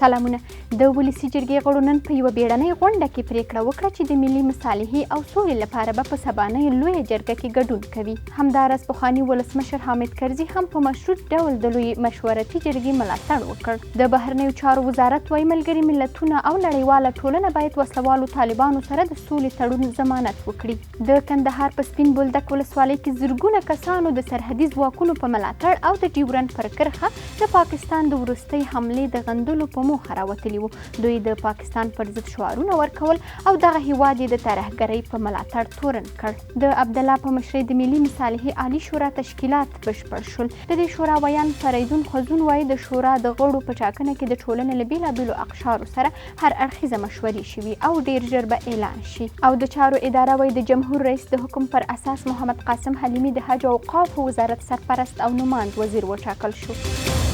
سلامونه. د ولسي جرګې غړو نن په یوه بیړنۍ غونډه کې پریکړه وکړه چې د ملي مصالحې او سولې لپاره به په سبانۍ لویه جرګه کې ګډون کوي. همداراز پخواني ولسمشر حامد کرزي هم په مشروط ډول د لوی مشورتي جرګې ملاتړ وکړ. د بهرنیو چارو وزارت وايي ملګري ملتونه او نړیواله ټولنه باید وسلوالو طالبانو سره د سولې تړون ضمانت وکړي. د کندهار په سپین بولدک ولسوالۍ کې زرګونه کسانو د سرحدي ځواکونو په ملاتړ او د ډیورنډ پر کرښه د پاکستان د وروستۍ حملې د غندلو په موخه راوتلي وو. دوی د پاکستان پر ضد شعارونه ورکول او دغه هیواد یې د ترهګرۍ په ملاتړ تورن کړ. د عبدالله په مشرۍ د ملي مصالحې عالي شورا تشکیلات بشپړ شول. د دې شورا ویان فریدون خوځون وایي د شورا د غړو په ټاکنه کې د ټولنې له بېلابېلو اقشارو سره هر اړخیزه مشورې شوي او ډېر ژر به اعلان شي. او د چارو اداره وایي د جمهور رئیس د حکم پر اساس محمد قاسم حلیمي د حج او اوقافو وزارت سرپرست او نماند وزیر وټاکل شو.